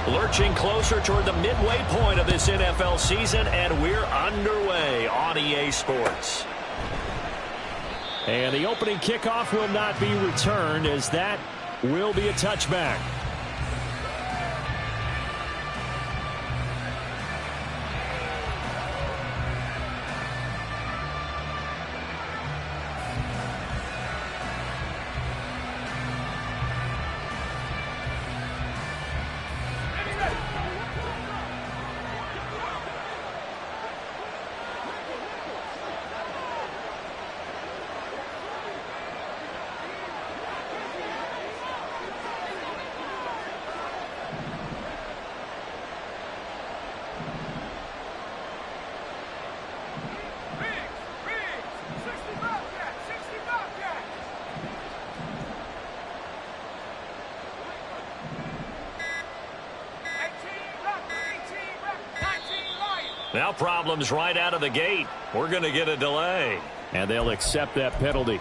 Lurching closer toward the midway point of this NFL season, and we're underway on EA Sports. And the opening kickoff will not be returned, as that will be a touchback. Now problems right out of the gate. We're going to get a delay. And they'll accept that penalty.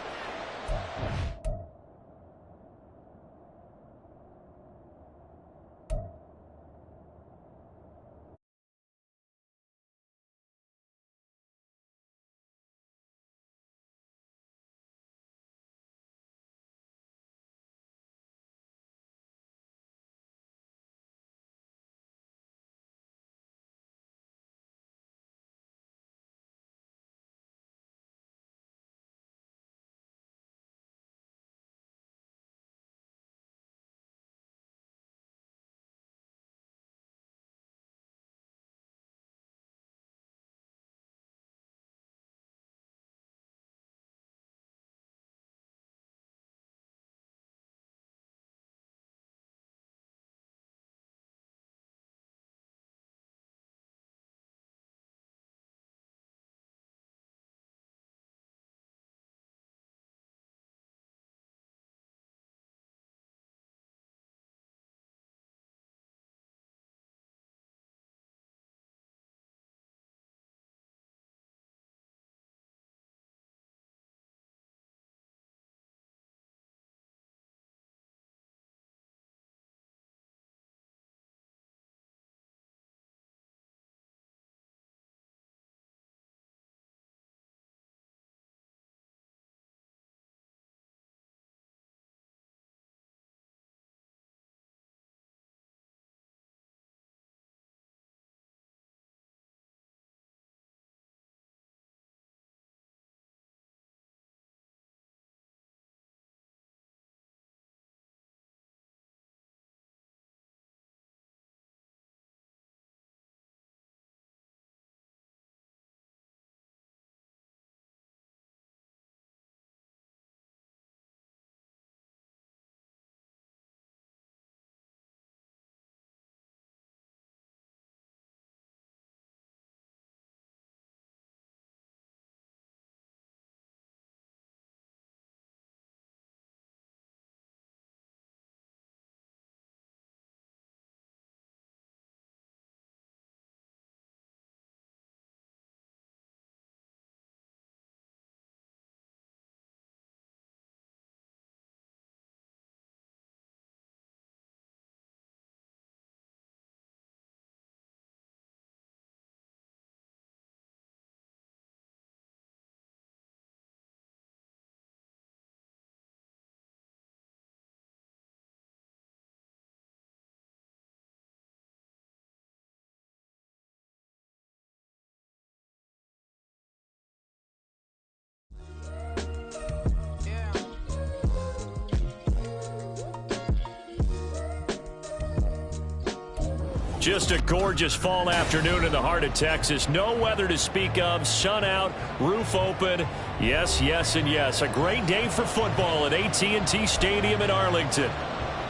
Just a gorgeous fall afternoon in the heart of Texas. No weather to speak of. Sun out, roof open. Yes, yes, and yes. A great day for football at AT&T Stadium in Arlington.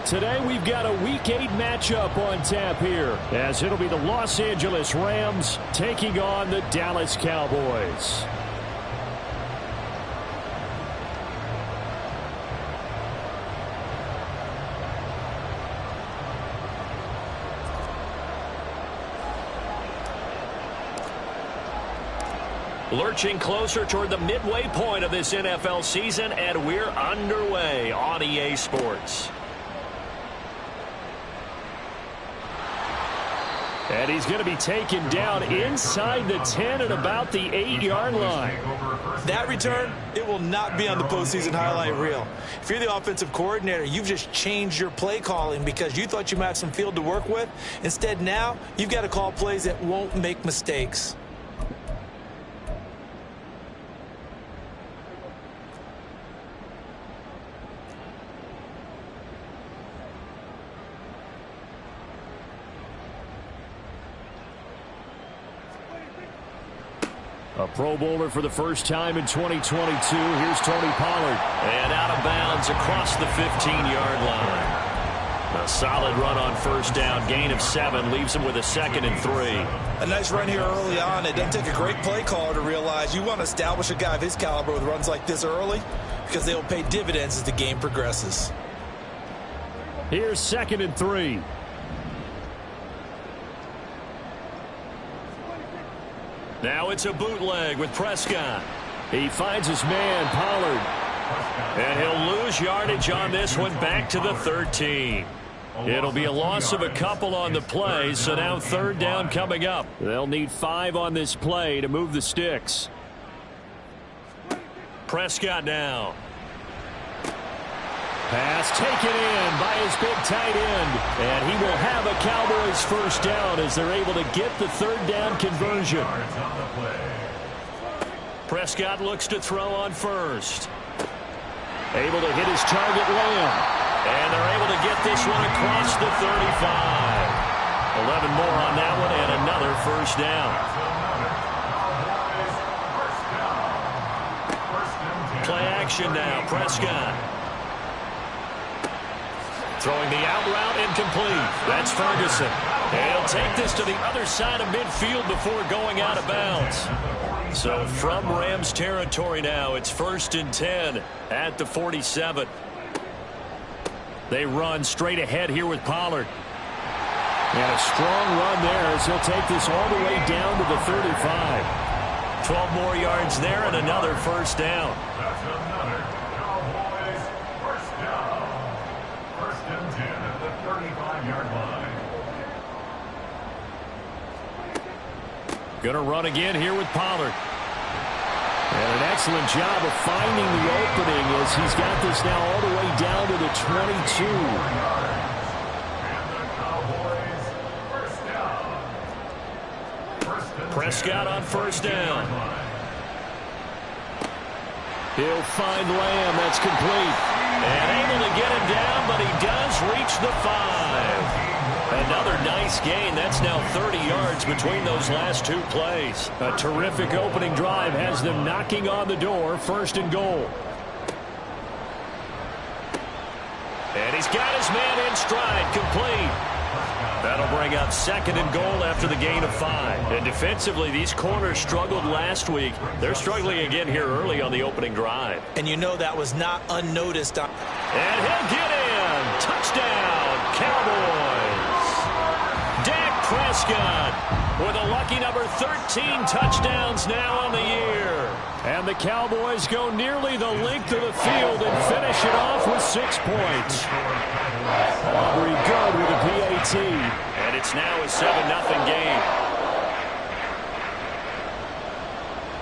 Today we've got a Week 8 matchup on tap here, as it'll be the Los Angeles Rams taking on the Dallas Cowboys. Lurching closer toward the midway point of this NFL season, and we're underway on EA Sports. And he's going to be taken down inside the 10 at about the 8-yard line. That return, it will not be on the postseason highlight reel. If you're the offensive coordinator, you've just changed your play calling because you thought you might have some field to work with. Instead, now you've got to call plays that won't make mistakes. A Pro Bowler for the first time in 2022. Here's Tony Pollard. And out of bounds across the 15-yard line. A solid run on first down. Gain of 7 leaves him with a 2nd and 3. A nice run here early on. It doesn't take a great play caller to realize you want to establish a guy of his caliber with runs like this early because they will pay dividends as the game progresses. Here's 2nd and 3. Now it's a bootleg with Prescott. He finds his man, Pollard. And he'll lose yardage on this one back to the 13. It'll be a loss of a couple on the play, so now 3rd down coming up. They'll need 5 on this play to move the sticks. Prescott now. Pass taken in by his big tight end. And he will have a Cowboys first down as they're able to get the 3rd down conversion. Prescott looks to throw on first. Able to hit his target, Lamb. And they're able to get this one across the 35. 11 more on that one and another first down. Play action now, Prescott. Throwing the out route incomplete. That's Ferguson. And he'll take this to the other side of midfield before going out of bounds. So from Rams territory now, it's 1st and 10 at the 47. They run straight ahead here with Pollard. And a strong run there as he'll take this all the way down to the 35. 12 more yards there and another first down. Going to run again here with Pollard. And an excellent job of finding the opening as he's got this now all the way down to the 22. Prescott on first down. He'll find Lamb. That's complete. And able to get him down, but he does reach the 5. Another nice gain. That's now 30 yards between those last 2 plays. A terrific opening drive has them knocking on the door. 1st and goal. And he's got his man in stride. Complete. That'll bring up 2nd and goal after the gain of 5. And defensively, these corners struggled last week. They're struggling again here early on the opening drive. And you know that was not unnoticed. And he'll get in. Touchdown, Cowboys. Dak Prescott with a lucky number 13 touchdowns now on the year. And the Cowboys go nearly the length of the field and finish it off with 6 points. Aubrey good with a PAT. And it's now a 7-0 game.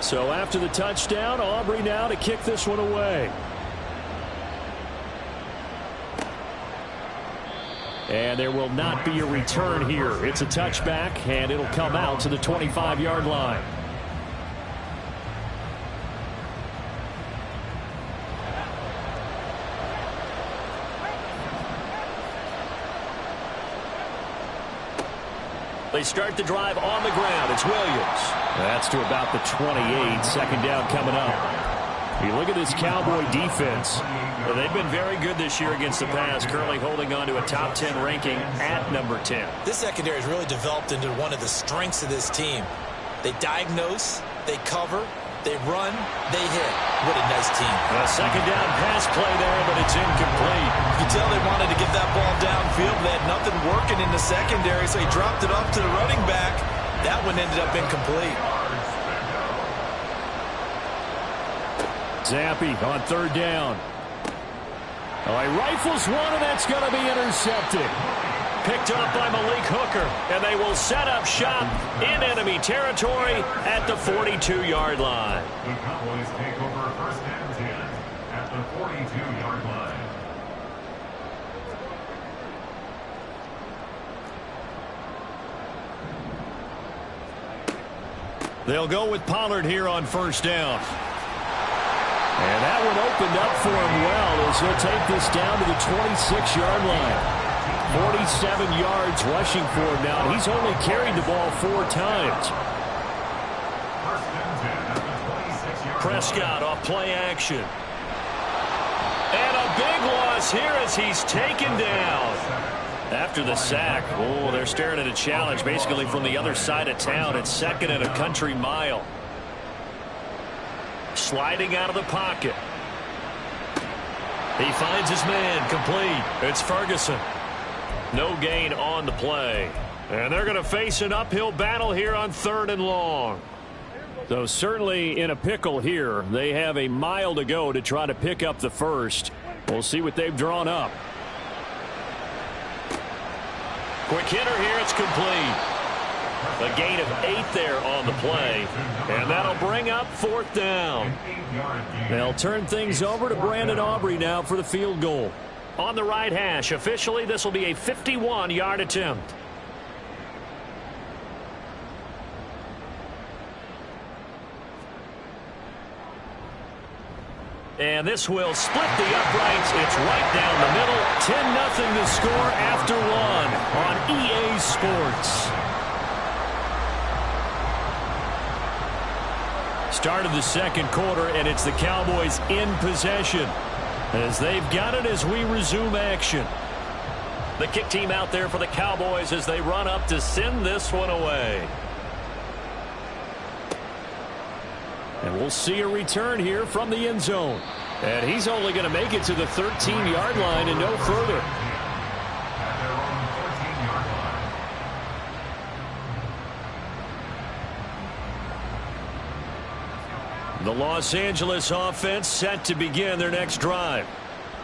So after the touchdown, Aubrey now to kick this one away. And there will not be a return here. It's a touchback, and it'll come out to the 25-yard line. They start the drive on the ground. It's Williams. That's to about the 28. 2nd down coming up. You look at this Cowboy defense. Well, they've been very good this year against the pass, currently holding on to a top 10 ranking at number 10. This secondary has really developed into one of the strengths of this team. They diagnose, they cover, they run, they hit. What a nice team. A 2nd down pass play there, but it's incomplete. You can tell they wanted to get that ball downfield. They had nothing working in the secondary, so he dropped it off to the running back. That one ended up incomplete. Zampi on 3rd down. Oh, he rifles one, and that's going to be intercepted. Picked up by Malik Hooker, and they will set up shop in enemy territory at the 42-yard line. The Cowboys take over 1st and 10 at the 42-yard line. They'll go with Pollard here on 1st down. And that one opened up for him well as he'll take this down to the 26-yard line. 47 yards rushing for him now. He's only carried the ball 4 times. Prescott off play action. And a big loss here as he's taken down. After the sack, oh, they're staring at a challenge basically from the other side of town. It's 2nd and a country mile. Sliding out of the pocket. He finds his man, complete. It's Ferguson. No gain on the play. And they're going to face an uphill battle here on 3rd and long. So certainly in a pickle here. They have a mile to go to try to pick up the first. We'll see what they've drawn up. Quick hitter here. It's complete. A gain of 8 there on the play. And that'll bring up 4th down. They'll turn things over to Brandon Aubrey now for the field goal. On the right hash, officially, this will be a 51-yard attempt. And this will split the uprights. It's right down the middle. 10-0 to score after 1 on EA Sports. Start of the 2nd quarter, and it's the Cowboys in possession, as they've got it as we resume action. The kick team out there for the Cowboys as they run up to send this one away. And we'll see a return here from the end zone. And he's only going to make it to the 13-yard line and no further. The Los Angeles offense set to begin their next drive.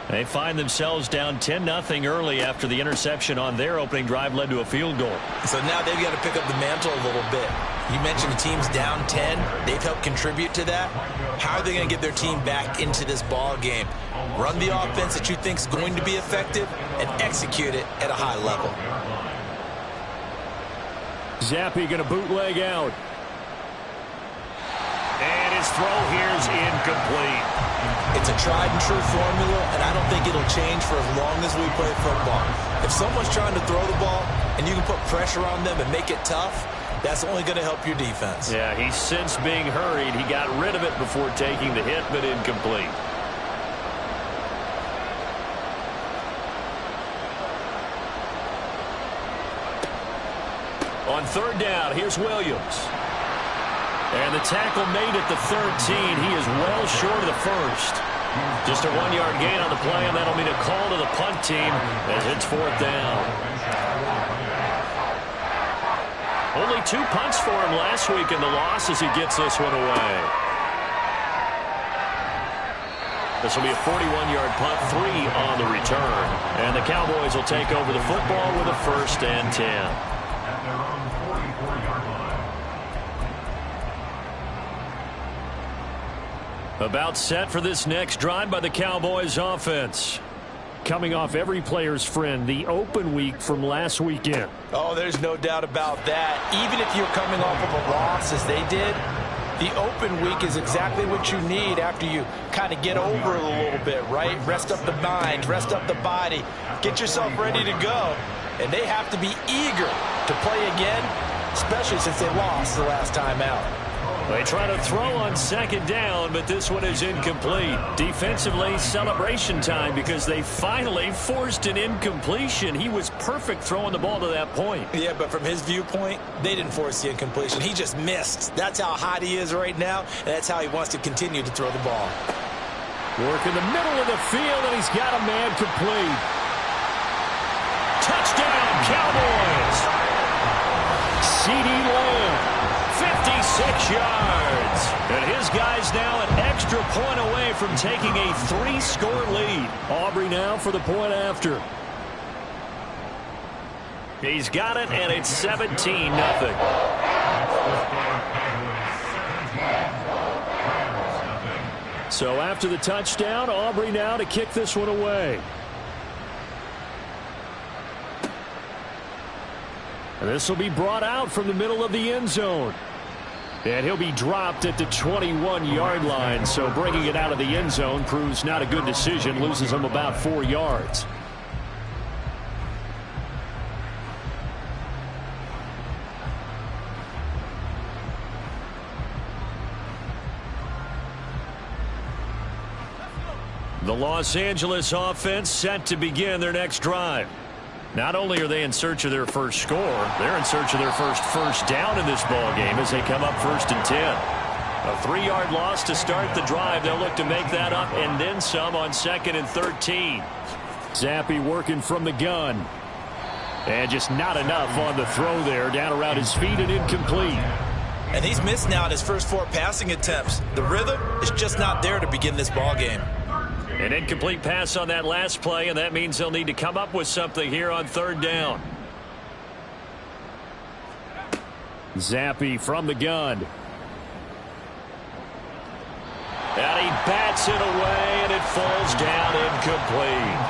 They find themselves down 10-0 early after the interception on their opening drive led to a field goal. So now they've got to pick up the mantle a little bit. You mentioned the team's down 10. They've helped contribute to that. How are they going to get their team back into this ball game? Run the offense that you think is going to be effective and execute it at a high level. Zappi going to bootleg out. And his throw here is incomplete. It's a tried and true formula, and I don't think it'll change for as long as we play football. If someone's trying to throw the ball and you can put pressure on them and make it tough, that's only going to help your defense. Yeah, he's since being hurried. He got rid of it before taking the hit, but incomplete. On 3rd down, here's Williams. And the tackle made at the 13. He is well short of the first. Just a 1-yard gain on the play, and that'll mean a call to the punt team as it's 4th down. Only 2 punts for him last week in the loss as he gets this one away. This will be a 41-yard punt, 3 on the return. And the Cowboys will take over the football with a 1st and 10. At their own 44-yard line. About set for this next drive by the Cowboys offense. Coming off every player's friend, the open week from last weekend. Oh, there's no doubt about that. Even if you're coming off of a loss as they did, the open week is exactly what you need after you kind of get over it a little bit, right? Rest up the mind, rest up the body, get yourself ready to go. And they have to be eager to play again, especially since they lost the last time out. They try to throw on 2nd down, but this one is incomplete. Defensively, celebration time because they finally forced an incompletion. He was perfect throwing the ball to that point. Yeah, but from his viewpoint, they didn't force the incompletion. He just missed. That's how hot he is right now, and that's how he wants to continue to throw the ball. Work in the middle of the field, and he's got a man complete. Touchdown, Cowboys! CeeDee Lamb. 56 yards. And his guy's now an extra point away from taking a 3-score lead. Aubrey now for the point after. He's got it, and it's 17-0. So after the touchdown, Aubrey now to kick this one away. And this will be brought out from the middle of the end zone. And he'll be dropped at the 21-yard line. So bringing it out of the end zone proves not a good decision. Loses him about 4 yards. The Los Angeles offense set to begin their next drive. Not only are they in search of their first score, they're in search of their first down in this ball game as they come up 1st and 10. A 3-yard loss to start the drive. They'll look to make that up and then some on 2nd and 13. Zappe working from the gun. And just not enough on the throw there. Down around his feet and incomplete. And he's missed now in his first 4 passing attempts. The rhythm is just not there to begin this ball game. An incomplete pass on that last play, and that means they'll need to come up with something here on 3rd down. Zappe from the gun. And he bats it away, and it falls down incomplete.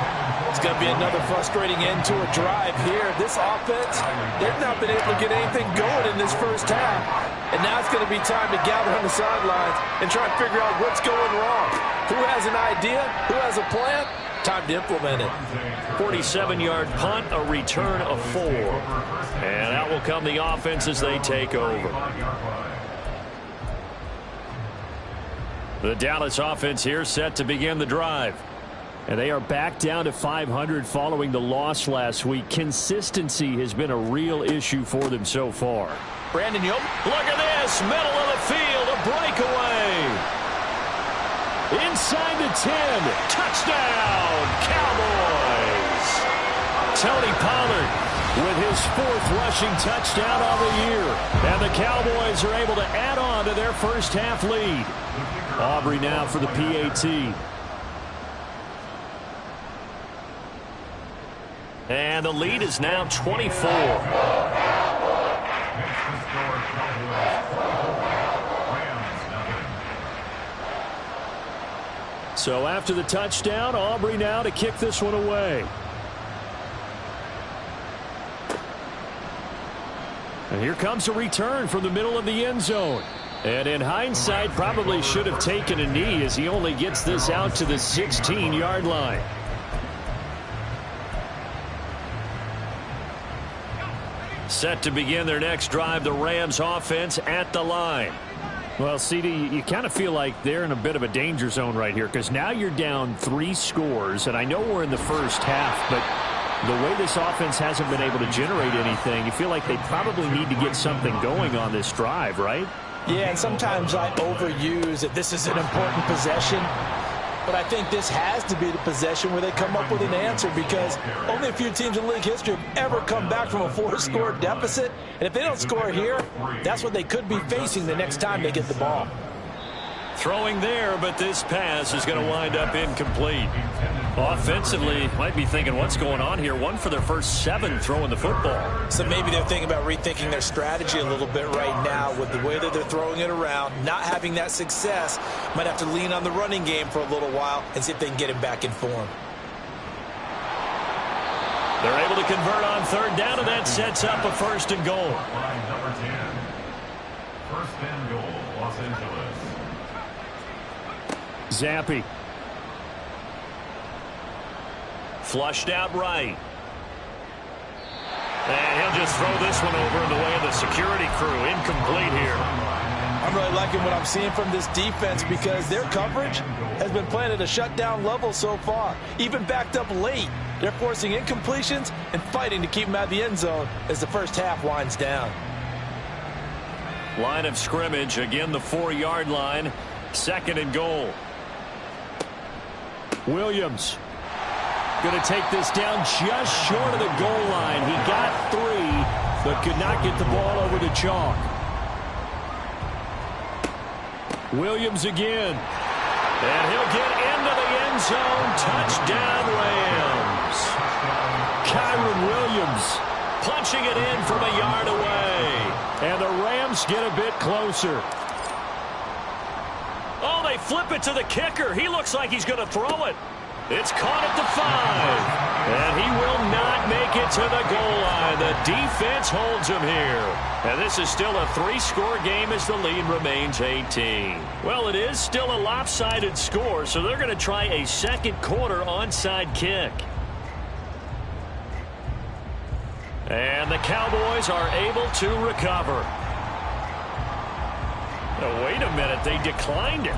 It's going to be another frustrating end to a drive here. This offense, they've not been able to get anything going in this first half. And now it's going to be time to gather on the sidelines and try and figure out what's going wrong. Who has an idea? Who has a plan? Time to implement it. 47-yard punt, a return of 4. And out will come the offense as they take over. The Dallas offense here set to begin the drive. And they are back down to 500 following the loss last week. Consistency has been a real issue for them so far. Brandon Young. Look at this. Middle of the field. A breakaway. Inside the 10. Touchdown. Cowboys. Tony Pollard with his 4th rushing touchdown of the year. And the Cowboys are able to add on to their first half lead. Aubrey now for the PAT. And the lead is now 24. So after the touchdown, Aubrey now to kick this one away. And here comes a return from the middle of the end zone. And in hindsight, probably should have taken a knee as he only gets this out to the 16-yard line. Set to begin their next drive, the Rams offense at the line. Well, CD, you kind of feel like they're in a bit of a danger zone right here because now you're down 3 scores, and I know we're in the first half, but the way this offense hasn't been able to generate anything, you feel like they probably need to get something going on this drive, right? Yeah, and sometimes I overuse that this is an important possession. But I think this has to be the possession where they come up with an answer because only a few teams in league history have ever come back from a 4-score deficit. And if they don't score here, that's what they could be facing the next time they get the ball. Throwing there, but this pass is going to wind up incomplete. Offensively, might be thinking, what's going on here? 1 for their first 7 throwing the football. So maybe they're thinking about rethinking their strategy a little bit right now with the way that they're throwing it around, not having that success. Might have to lean on the running game for a little while and see if they can get him back in form. They're able to convert on 3rd down, and that sets up a 1st and goal. Number 10. 1st and goal, Los Angeles. Zappe. Flushed out right. And he'll just throw this one over in the way of the security crew. Incomplete here. I'm really liking what I'm seeing from this defense because their coverage has been playing at a shutdown level so far. Even backed up late, they're forcing incompletions and fighting to keep them out of the end zone as the first half winds down. Line of scrimmage, again the 4-yard line. 2nd and goal. Williams going to take this down just short of the goal line. He got 3, but could not get the ball over the chalk. Williams again. And he'll get into the end zone. Touchdown, Rams. Kyren Williams punching it in from a yard away. And the Rams get a bit closer. Oh, they flip it to the kicker. He looks like he's going to throw it. It's caught at the 5. And he will not make it to the goal line. The defense holds him here. And this is still a 3-score game as the lead remains 18. Well, it is still a lopsided score, so they're going to try a second quarter onside kick. And the Cowboys are able to recover. Oh, wait a minute. They declined it.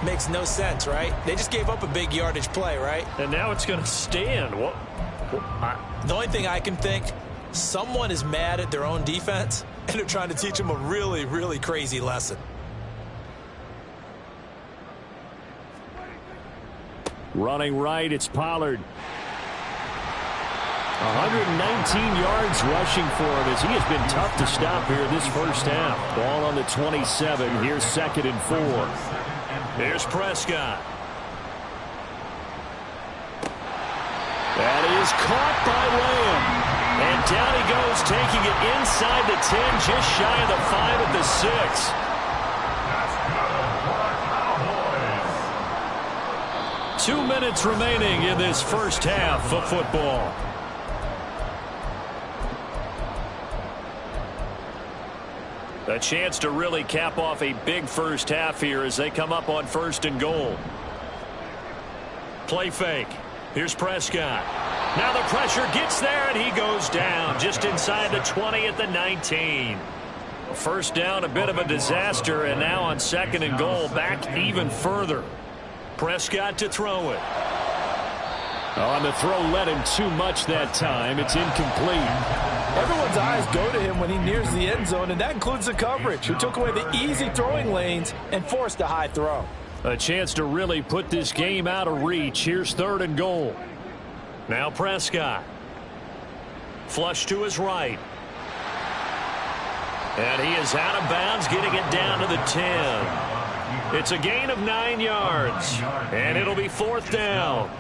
Makes no sense, right? They just gave up a big yardage play, right? And now it's going to stand. The only thing I can think, someone is mad at their own defense, and they're trying to teach them a really, really crazy lesson. Running right, it's Pollard. 119 yards rushing for him as he has been tough to stop here this first half. Ball on the 27. Here's 2nd and 4. Here's Prescott. That is caught by Lamb. And down he goes, taking it inside the 10, just shy of the 5 at the 6. 2 minutes remaining in this first half of football. A chance to really cap off a big first half here as they come up on 1st and goal. Play fake. Here's Prescott. Now the pressure gets there, and he goes down just inside the 20 at the 19. First down, a bit of a disaster, and now on 2nd and goal, back even further. Prescott to throw it. On the throw, led him too much that time. It's incomplete. Everyone's eyes go to him when he nears the end zone, and that includes the coverage, who took away the easy throwing lanes and forced a high throw. A chance to really put this game out of reach. Here's 3rd and goal. Now Prescott. Flush to his right. And he is out of bounds, getting it down to the 10. It's a gain of 9 yards. And it'll be 4th down.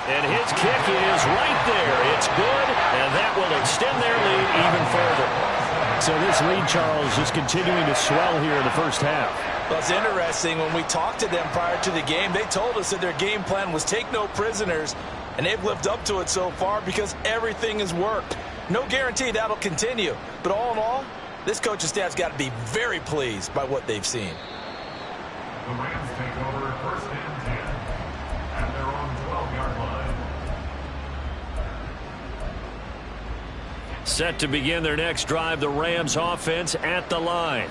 And his kick is right there. It's good, and that will extend their lead even further. So this lead, Charles, is continuing to swell here in the first half. Well, it's interesting. When we talked to them prior to the game, they told us that their game plan was take no prisoners, and they've lived up to it so far because everything has worked. No guarantee that'll continue. But all in all, this coaching staff's got to be very pleased by what they've seen. The Rams take over 1st and 10 at their own 12-yard line. Set to begin their next drive, the Rams offense at the line.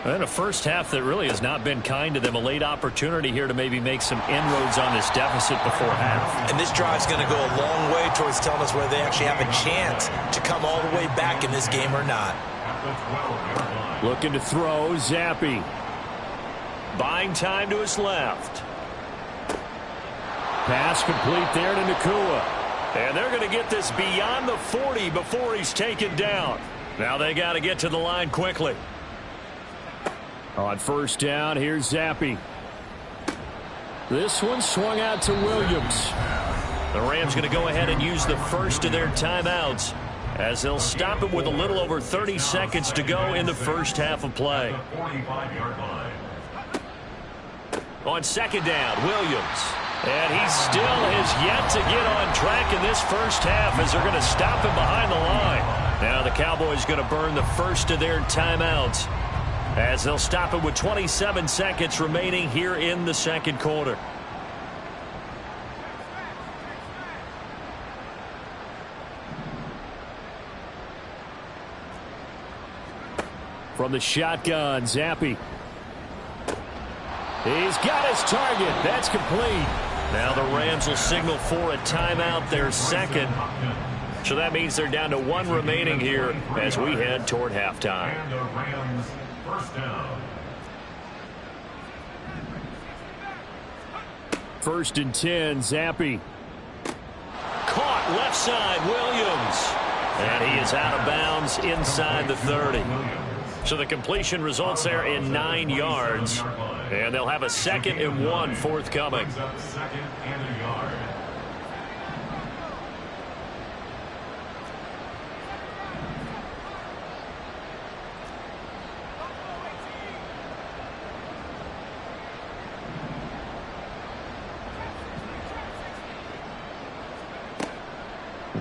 And a first half that really has not been kind to them. A late opportunity here to maybe make some inroads on this deficit before half. And this drive's going to go a long way towards telling us whether they actually have a chance to come all the way back in this game or not. Looking to throw, Zappe. Buying time to his left. Pass complete there to Nacua. And they're going to get this beyond the 40 before he's taken down. Now they got to get to the line quickly. On 1st down, here's Zappe. This one swung out to Williams. The Rams going to go ahead and use the first of their timeouts as they'll stop it with a little over 30 seconds to go in the first half of play. On 2nd down, Williams. And he still has yet to get on track in this first half as they're going to stop him behind the line. Now the Cowboys going to burn the first of their timeouts as they'll stop it with 27 seconds remaining here in the 2nd quarter. From the shotgun, Zappe. He's got his target. That's complete. Now the Rams will signal for a timeout, their 2nd. So that means they're down to 1 remaining here as we head toward halftime. And the Rams, 1st down. 1st and 10, Zappe. Caught left side, Williams. And he is out of bounds inside the 30. So the completion results there in 9 yards. And they'll have a 2nd and 1 forthcoming. Second and a yard.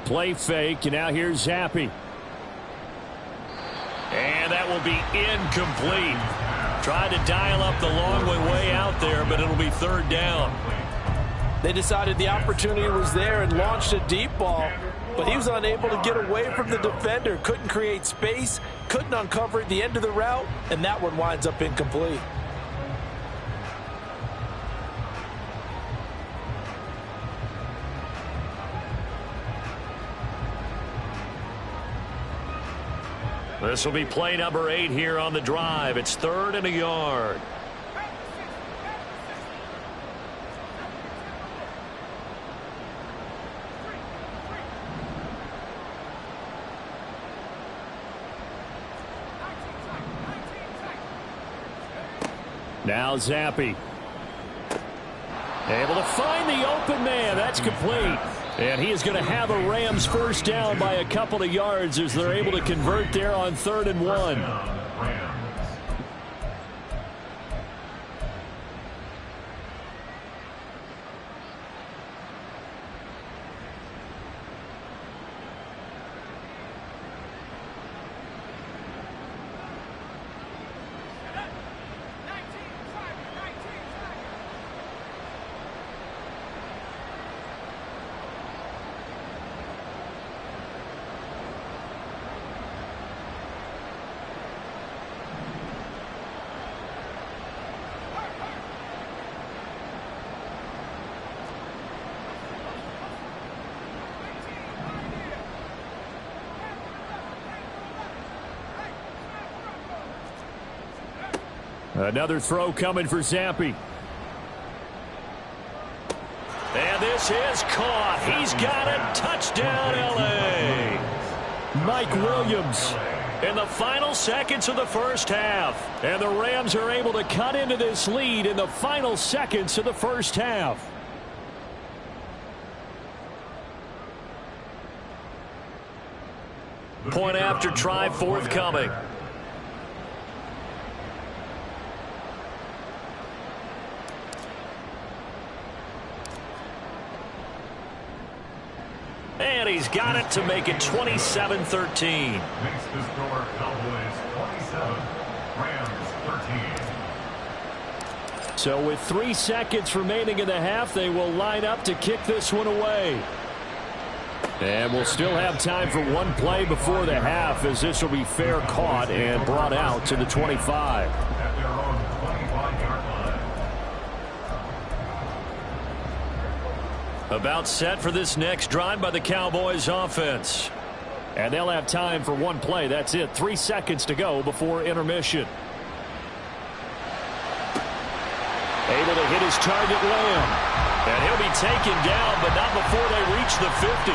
Play fake, and now here's Zappe. And that will be incomplete. Tried to dial up the long way out there, but it'll be 3rd down. They decided the opportunity was there and launched a deep ball, but he was unable to get away from the defender. Couldn't create space, couldn't uncover at the end of the route, and that one winds up incomplete. This will be play number 8 here on the drive. It's 3rd and a yard. Now Zappe. Able to find the open man. That's complete. And he is going to have a Rams first down by a couple of yards as they're able to convert there on 3rd and 1. Another throw coming for Zappe. And this is caught. He's got it. Touchdown, L.A. Mike Williams in the final seconds of the first half. And the Rams are able to cut into this lead in the final seconds of the first half. Point after try forthcoming. And he's got it to make it 27-13. Makes the score Cowboys 27, Rams 13. So with 3 seconds remaining in the half, they will line up to kick this one away. And we'll still have time for one play before the half, as this will be fair caught and brought out to the 25. At their own 25-yard line. About set for this next drive by the Cowboys offense. And they'll have time for one play. That's it. 3 seconds to go before intermission. Able to hit his target, Lamb. And he'll be taken down, but not before they reach the 50.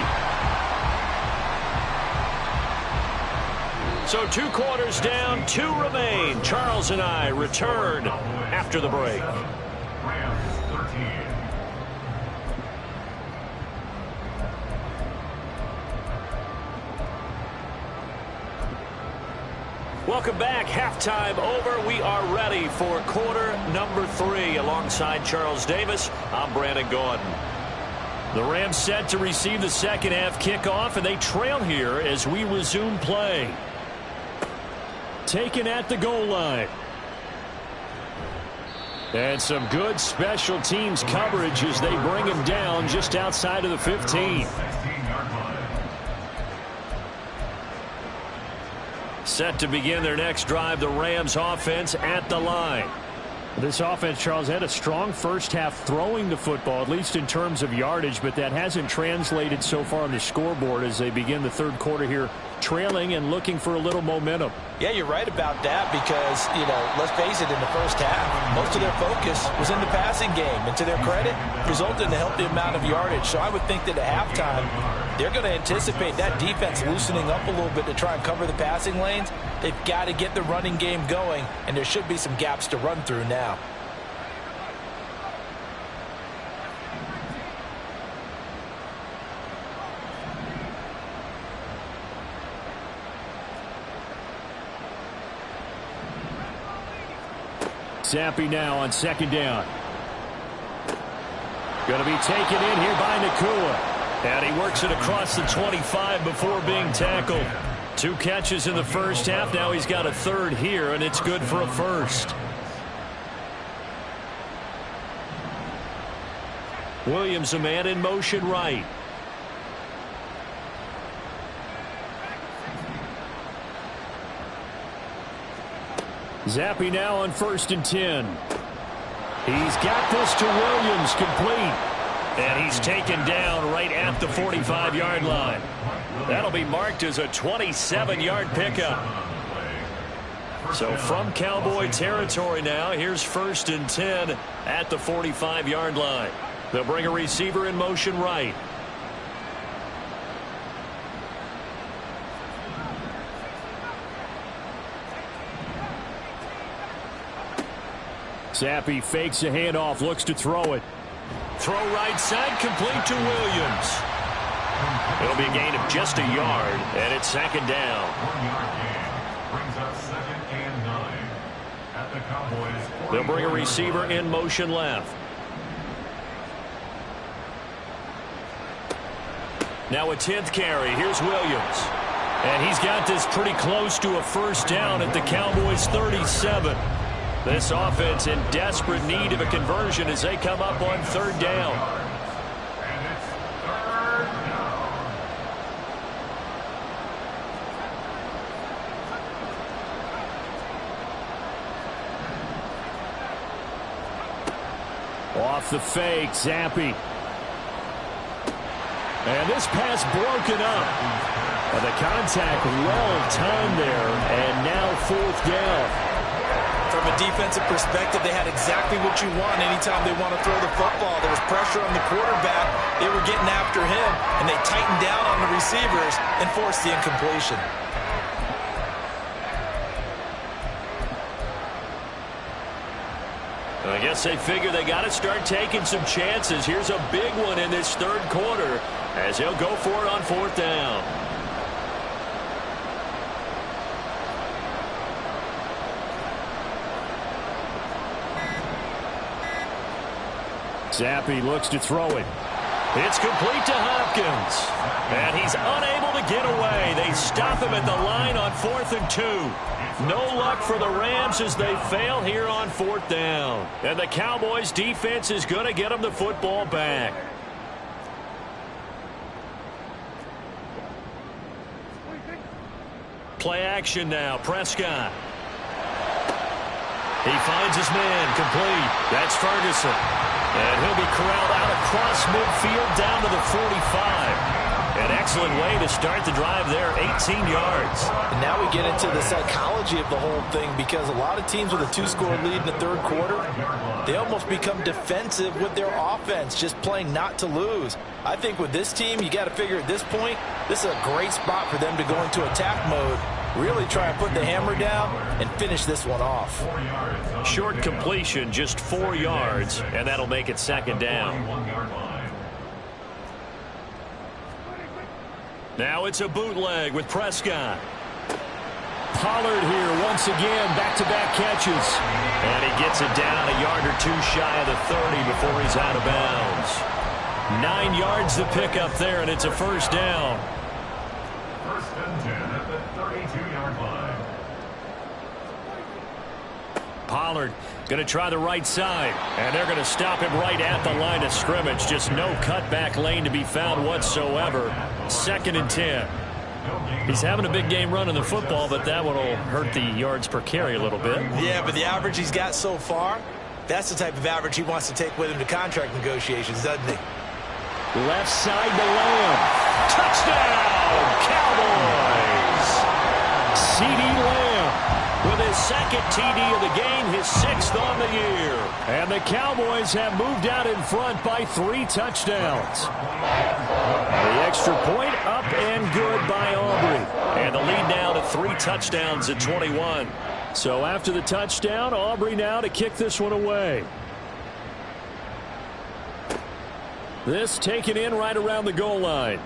So 2 quarters down, 2 remain. Charles and I return after the break. Rams 13. Welcome back. Halftime over. We are ready for quarter number 3. Alongside Charles Davis, I'm Brandon Gaudin. The Rams set to receive the second half kickoff, and they trail here as we resume play. Taken at the goal line. And some good special teams coverage as they bring him down just outside of the 15. 16-yard line. Set to begin their next drive, the Rams offense at the line. This offense, Charles, had a strong first half throwing the football, at least in terms of yardage, but that hasn't translated so far on the scoreboard as they begin the third quarter here trailing and looking for a little momentum. Yeah, you're right about that because, let's face it, in the first half, most of their focus was in the passing game. And to their credit, resulted in a healthy amount of yardage. So I would think that at halftime, they're going to anticipate that defense loosening up a little bit to try and cover the passing lanes. They've got to get the running game going, and there should be some gaps to run through now. Zappe now on second down. Going to be taken in here by Nacua. And he works it across the 25 before being tackled. 2 catches in the first half. Now he's got a third here, and it's good for a first. Williams, a man in motion right. Zappe now on 1st and 10. He's got this to Williams, complete. And he's taken down right at the 45-yard line. That'll be marked as a 27-yard pickup. So from Cowboy territory now, here's 1st and 10 at the 45-yard line. They'll bring a receiver in motion right. Zappe fakes a handoff, looks to throw it. Throw right side, complete to Williams. It'll be a gain of just a yard, and it's 2nd down. 1-yard gain brings up 2nd and 9 at the Cowboys. They'll bring a receiver in motion left. Now a 10th carry. Here's Williams. And he's got this pretty close to a first down at the Cowboys' 37. This offense in desperate need of a conversion as they come up on 3rd down. And it's 3rd down. Off the fake, Zappe. And this pass broken up. And the contact well timed there, and now 4th down. From a defensive perspective, they had exactly what you want anytime they want to throw the football. There was pressure on the quarterback. They were getting after him, and they tightened down on the receivers and forced the incompletion. I guess they figure they got to start taking some chances. Here's a big one in this 3rd quarter as he'll go for it on 4th down. Zappe looks to throw it. It's complete to Hopkins. And he's unable to get away. They stop him at the line on 4th and 2. No luck for the Rams as they fail here on 4th down. And the Cowboys defense is going to get them the football back. Play action now. Prescott. He finds his man, complete. That's Ferguson. And he'll be corralled out across midfield down to the 45. An excellent way to start the drive there, 18 yards. And now we get into the psychology of the whole thing because a lot of teams with a 2-score lead in the 3rd quarter, they almost become defensive with their offense, just playing not to lose. I think with this team, you got to figure at this point, this is a great spot for them to go into attack mode, really try and put the hammer down and finish this one off. Short completion, just 4 yards, and that'll make it 2nd down. Now it's a bootleg with Prescott. Pollard here once again, back-to-back catches. And he gets it down a yard or 2 shy of the 30 before he's out of bounds. 9 yards to pick up there, and it's a 1st down. 1st and 10 at the 32-yard line. Pollard going to try the right side, and they're going to stop him right at the line of scrimmage. Just no cutback lane to be found whatsoever. 2nd and 10. He's having a big game running the football, but that one will hurt the yards per carry a little bit. Yeah, but the average he's got so far, that's the type of average he wants to take with him to contract negotiations, doesn't he? Left side to Lamb. Touchdown, Cowboys! CeeDee Lamb with his second TD of the game, his 6th on the year. And the Cowboys have moved out in front by 3 touchdowns. The extra point up and good by Aubrey. And the lead now to 3 touchdowns at 21. So after the touchdown, Aubrey now to kick this one away. This taken in right around the goal line.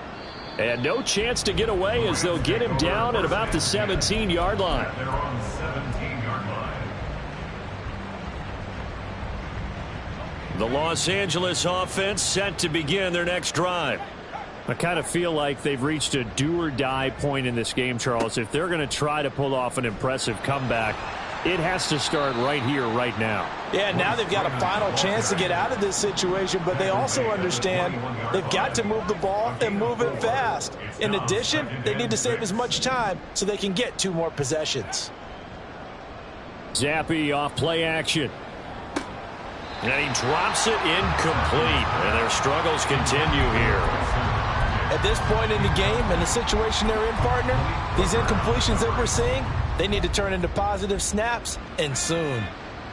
And no chance to get away as they'll get him down at about the 17-yard line. They're on the 17-yard line. The Los Angeles offense set to begin their next drive. I kind of feel like they've reached a do-or-die point in this game, Charles. If they're going to try to pull off an impressive comeback, it has to start right here, right now. Yeah, now they've got a final chance to get out of this situation, but they also understand they've got to move the ball and move it fast. In addition, they need to save as much time so they can get 2 more possessions. Zappe off play action. And he drops it incomplete. And their struggles continue here. At this point in the game and the situation they're in, partner, these incompletions that we're seeing, they need to turn into positive snaps, and soon.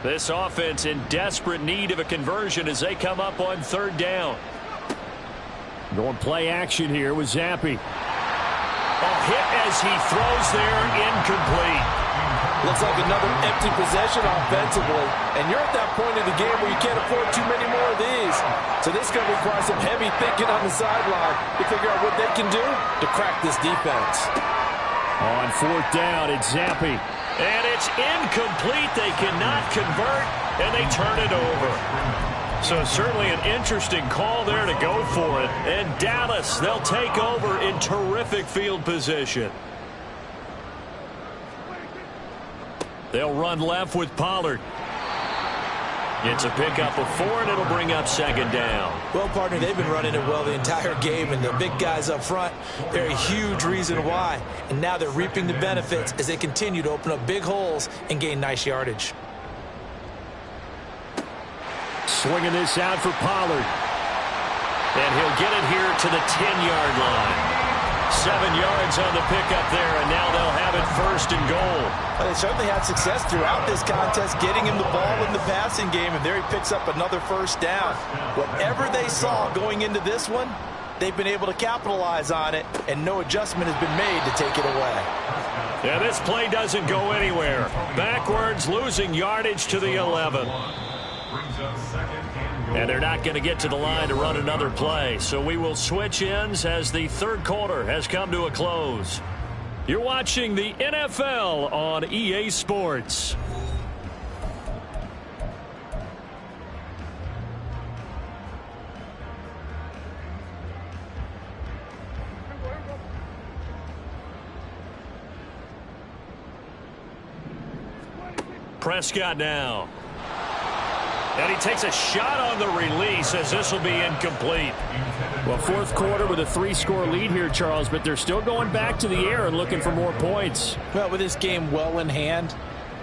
This offense in desperate need of a conversion as they come up on 3rd down. Going play action here with Zappe. A hit as he throws there, incomplete. Looks like another empty possession offensively, and you're at that point in the game where you can't afford too many more of these. So this is going to require some heavy thinking on the sideline to figure out what they can do to crack this defense. On 4th down, it's Zappe. And it's incomplete. They cannot convert, and they turn it over. So certainly an interesting call there to go for it. And Dallas, they'll take over in terrific field position. They'll run left with Pollard. It's a pickup of 4, and it'll bring up 2nd down. Well, partner, they've been running it well the entire game, and the big guys up front, they're a huge reason why. And now they're reaping the benefits as they continue to open up big holes and gain nice yardage. Swinging this out for Pollard. And he'll get it here to the 10-yard line. 7 yards on the pickup there, and now they'll have it 1st and goal. Well, they certainly had success throughout this contest, getting him the ball in the passing game, and there he picks up another 1st down. Whatever they saw going into this one, they've been able to capitalize on it, and no adjustment has been made to take it away. Yeah, this play doesn't go anywhere. Backwards, losing yardage to the 11. Brings up 2nd and goal. And they're not going to get to the line to run another play. So we will switch ends as the 3rd quarter has come to a close. You're watching the NFL on EA Sports. Prescott now. And he takes a shot on the release as this will be incomplete. Well, 4th quarter with a 3-score lead here, Charles, but they're still going back to the air and looking for more points. Well, with this game well in hand,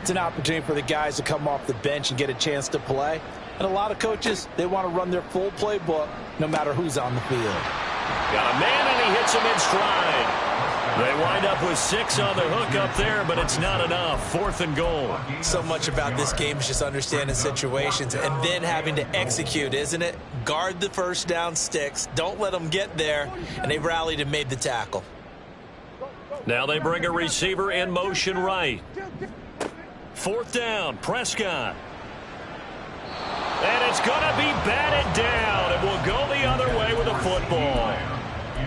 it's an opportunity for the guys to come off the bench and get a chance to play. And a lot of coaches, they want to run their full playbook no matter who's on the field. Got a man, and he hits him in stride. They wind up with 6 on the hook up there, but it's not enough. 4th and goal. So much about this game is just understanding situations and then having to execute, isn't it? Guard the 1st down sticks. Don't let them get there. And they rallied and made the tackle. Now they bring a receiver in motion right. 4th down, Prescott. And it's going to be batted down, and will go the other way with a football.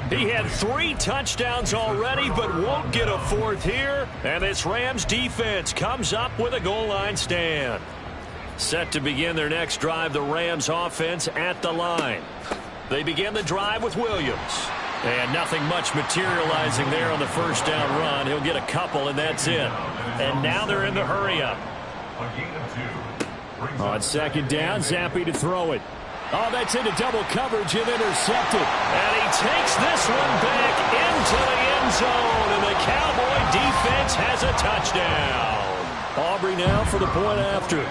He had 3 touchdowns already, but won't get a 4th here. And this Rams defense comes up with a goal line stand. Set to begin their next drive, the Rams offense at the line. They begin the drive with Williams. And nothing much materializing there on the 1st down run. He'll get a couple, and that's it. And now they're in the hurry-up. On 2nd down, Zappe to throw it. Oh, that's into double coverage and intercepted. And he takes this one back into the end zone, and the Cowboy defense has a touchdown. Aubrey now for the point after.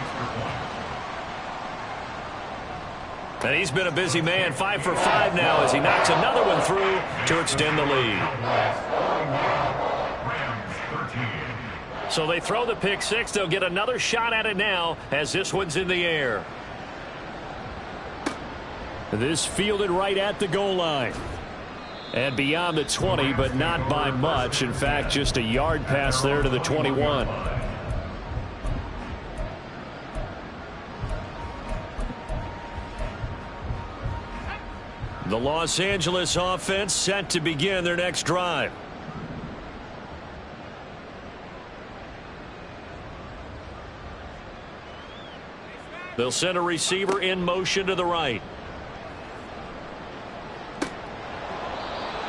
And he's been a busy man, 5 for 5 now as he knocks another one through to extend the lead. Rams 13, So they throw the pick six. They'll get another shot at it now as this one's in the air. This fielded right at the goal line. And beyond the 20, but not by much. In fact, just a yard pass there to the 21. The Los Angeles offense set to begin their next drive. They'll send a receiver in motion to the right.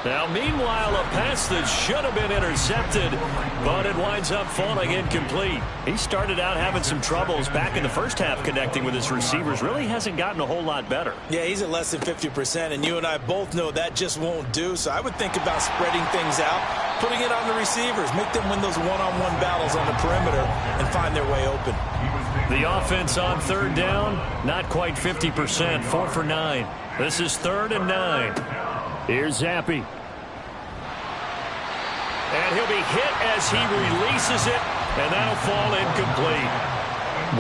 Now, meanwhile, a pass that should have been intercepted, but it winds up falling incomplete. He started out having some troubles back in the first half connecting with his receivers. Really hasn't gotten a whole lot better. Yeah, he's at less than 50%, and you and I both know that just won't do. So I would think about spreading things out, putting it on the receivers, make them win those one-on-one battles on the perimeter, and find their way open. The offense on third down, not quite 50%, 4 for 9. This is 3rd and 9. Here's Zappi. And he'll be hit as he releases it, and that'll fall incomplete.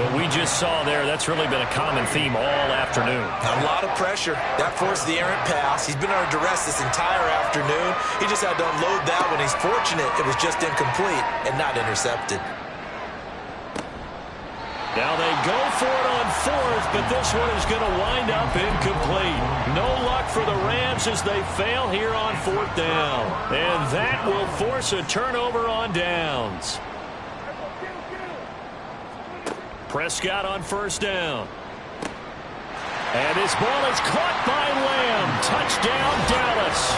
What we just saw there, that's really been a common theme all afternoon. A lot of pressure. That forced the errant pass. He's been under duress this entire afternoon. He just had to unload that one. He's fortunate it was just incomplete and not intercepted. Now they go for it on 4th, but this one is going to wind up incomplete. No luck for the Rams as they fail here on 4th down. And that will force a turnover on downs. Prescott on 1st down. And this ball is caught by Lamb. Touchdown, Dallas.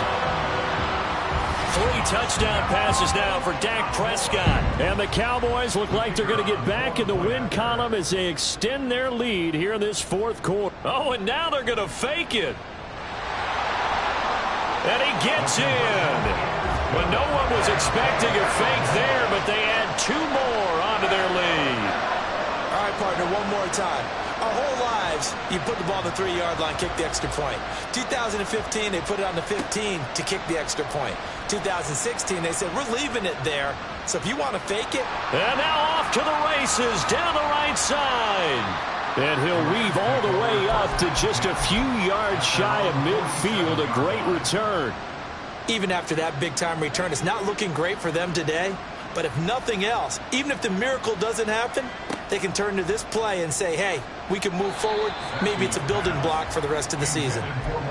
3 touchdown passes now for Dak Prescott. And the Cowboys look like they're going to get back in the win column as they extend their lead here in this 4th quarter. Oh, and now they're going to fake it. And he gets in. Well, no one was expecting a fake there, but they add 2 more onto their lead. All right, partner, one more time. Our whole lives, you put the ball on the 3-yard line, kick the extra point. 2015, they put it on the 15 to kick the extra point. 2016, they said, we're leaving it there. So if you want to fake it. And now off to the races down the right side. And he'll weave all the way up to just a few yards shy of midfield. A great return. Even after that big-time return, it's not looking great for them today. But if nothing else, even if the miracle doesn't happen, they can turn to this play and say, hey, we can move forward. Maybe it's a building block for the rest of the season.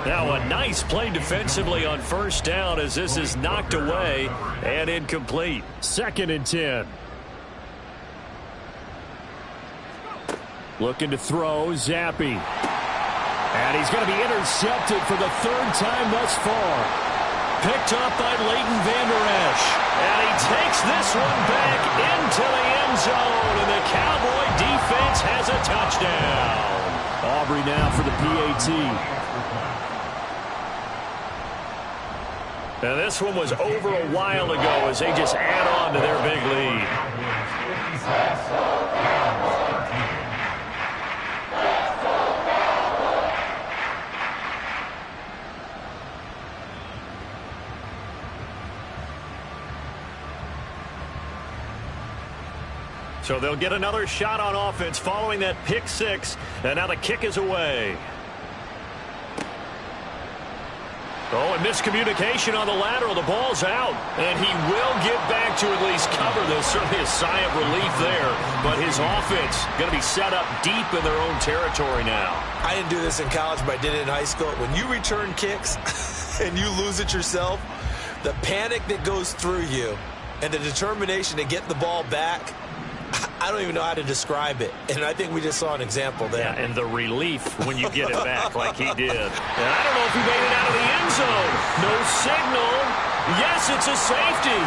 Now a nice play defensively on 1st down as this is knocked away and incomplete. 2nd and 10. Looking to throw, Zappi. And he's going to be intercepted for the 3rd time thus far. Picked up by Leighton Vander Esch. And he takes this one back into the end zone. And the Cowboy defense has a touchdown. Aubrey now for the PAT. Now this one was over a while ago as they just add on to their big lead. So they'll get another shot on offense following that pick 6. And now the kick is away. Oh, and miscommunication on the lateral. The ball's out. And he will get back to at least cover this. Certainly a sigh of relief there. But his offense going to be set up deep in their own territory now. I didn't do this in college, but I did it in high school. When you return kicks and you lose it yourself, the panic that goes through you and the determination to get the ball back, I don't even know how to describe it. And I think we just saw an example there. Yeah, and the relief when you get it back like he did. And I don't know if he made it out of the end zone. No signal. Yes, it's a safety.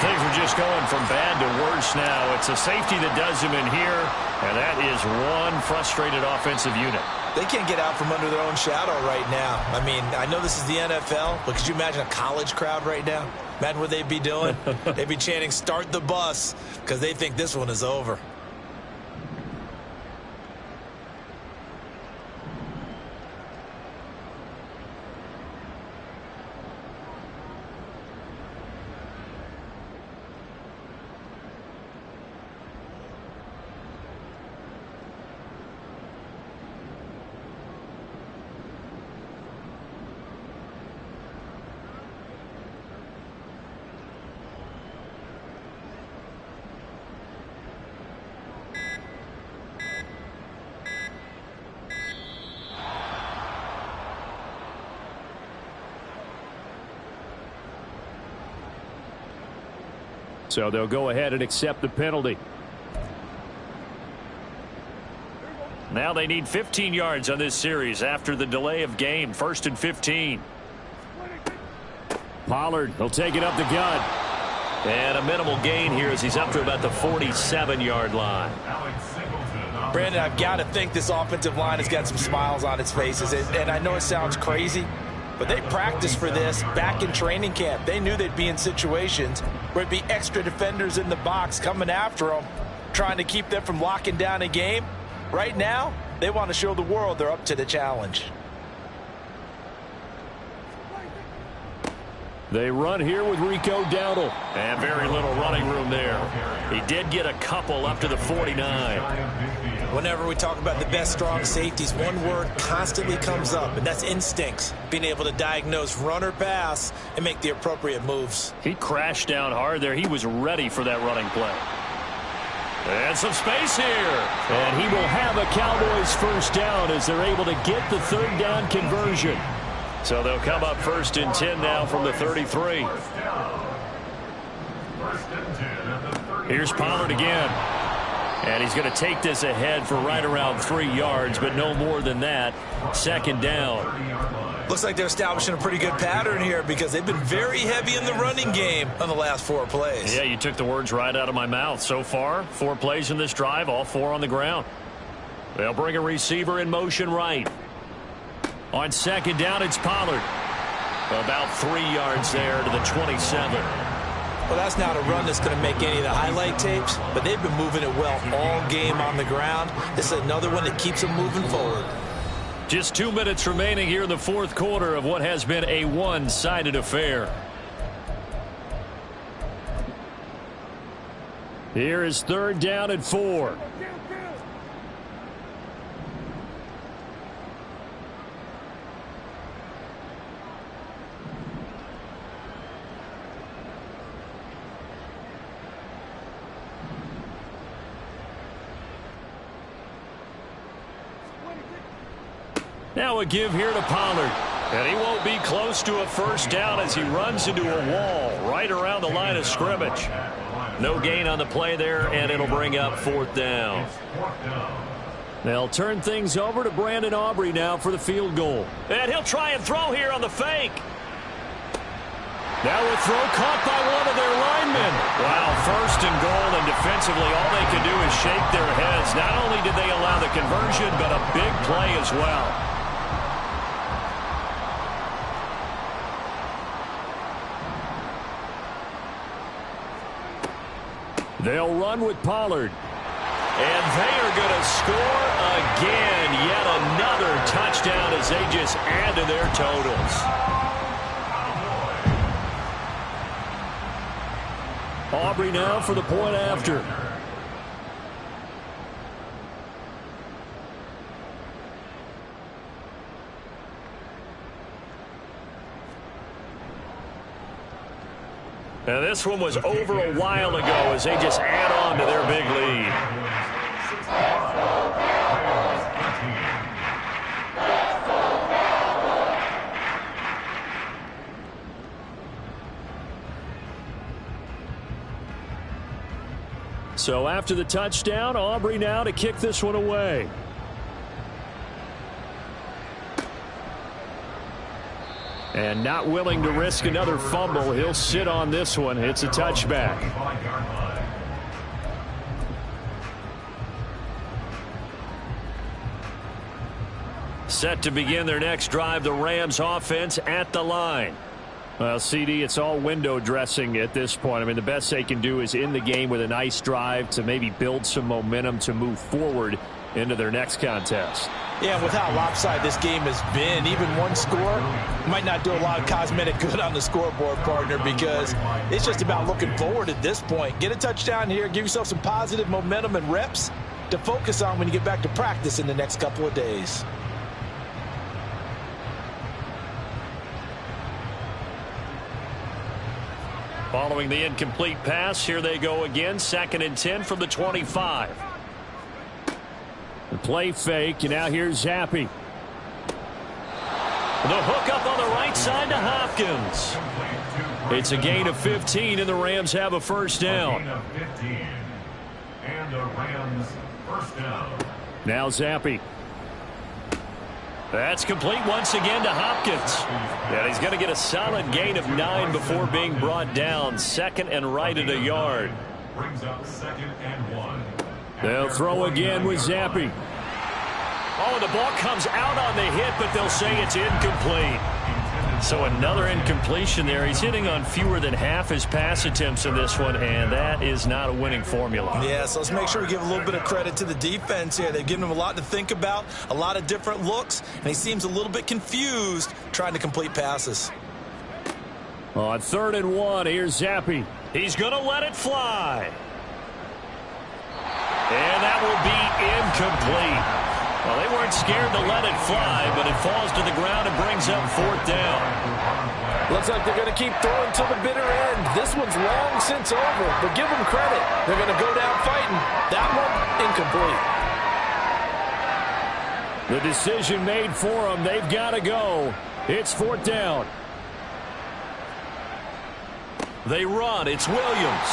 Things are just going from bad to worse now. It's a safety that does him in here, and that is one frustrated offensive unit. They can't get out from under their own shadow right now. I mean, I know this is the NFL, but could you imagine a college crowd right now? Imagine what they'd be doing. They'd be chanting, start the bus, because they think this one is over. So they'll go ahead and accept the penalty. Now they need 15 yards on this series after the delay of game. 1st and 15. Pollard, he'll take it up the gut. And a minimal gain here as he's up to about the 47-yard line. Brandon, I've got to think this offensive line has got some smiles on its faces. And I know it sounds crazy, but they practiced for this back in training camp. They knew they'd be in situations where it'd be extra defenders in the box coming after them, trying to keep them from locking down a game. Right now, they want to show the world they're up to the challenge. They run here with Rico Dowdle. And very little running room there. He did get a couple up to the 49. Whenever we talk about the best strong safeties, one word constantly comes up, and that's instincts. Being able to diagnose run or pass and make the appropriate moves. He crashed down hard there. He was ready for that running play. And some space here. And he will have a Cowboys first down as they're able to get the third down conversion. So they'll come up 1st and 10 now from the 33. Here's Pollard again. And he's going to take this ahead for right around 3 yards, but no more than that. 2nd down. Looks like they're establishing a pretty good pattern here because they've been very heavy in the running game on the last 4 plays. Yeah, you took the words right out of my mouth. So far, 4 plays in this drive, all 4 on the ground. They'll bring a receiver in motion right. On 2nd down, it's Pollard. About 3 yards there to the 27. Well, that's not a run that's going to make any of the highlight tapes, but they've been moving it well all game on the ground. This is another one that keeps them moving forward. Just 2 minutes remaining here in the 4th quarter of what has been a one-sided affair. Here is 3rd down and 4. Now a give here to Pollard. And he won't be close to a first down as he runs into a wall right around the line of scrimmage. No gain on the play there, and it'll bring up 4th down. They'll turn things over to Brandon Aubrey now for the field goal. And he'll try and throw here on the fake. Now a throw caught by one of their linemen. Wow, 1st and goal, and defensively all they can do is shake their heads. Not only did they allow the conversion, but a big play as well. They'll run with Pollard. And they are going to score again. Yet another touchdown as they just add to their totals. Aubrey now for the point after. Now this one was over a while ago as they just add on to their big lead. So after the touchdown, Aubrey now to kick this one away. And not willing to risk another fumble, he'll sit on this one. It's a touchback. Set to begin their next drive, the Rams offense at the line. Well, CD, it's all window dressing at this point. I mean, the best they can do is in the game with a nice drive to maybe build some momentum to move forward into their next contest. Yeah, with how lopsided this game has been, even one score might not do a lot of cosmetic good on the scoreboard, partner, because it's just about looking forward at this point. Get a touchdown here, give yourself some positive momentum and reps to focus on when you get back to practice in the next couple of days. Following the incomplete pass, here they go again. 2nd and 10 from the 25. The play fake, and now here's Zappe. The hook up on the right side to Hopkins. It's a gain of 15, and the Rams have a first down. And the Rams first down. Now Zappe. That's complete once again to Hopkins. And he's going to get a solid gain of 9 before being brought down. Second and right at a yard. Brings up 2nd and 1. They'll throw again with Zappe. Oh, the ball comes out on the hit, but they'll say it's incomplete. So another incompletion there. He's hitting on fewer than half his pass attempts in this one, and that is not a winning formula. Yeah, so let's make sure we give a little bit of credit to the defense here. They've given him a lot to think about, a lot of different looks, and he seems a little bit confused trying to complete passes. On 3rd and 1, here's Zappe. He's going to let it fly. And that will be incomplete. Well, they weren't scared to let it fly, but it falls to the ground and brings up 4th down. Looks like they're going to keep throwing till the bitter end. This one's long since over, but give them credit. They're going to go down fighting. That one, incomplete. The decision made for them. They've got to go. It's 4th down. They run. It's Williams.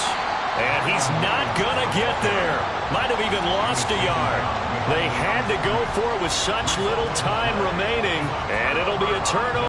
And he's not going to get there. Might have even lost a yard. They had to go for it with such little time remaining, and it'll be a turnover.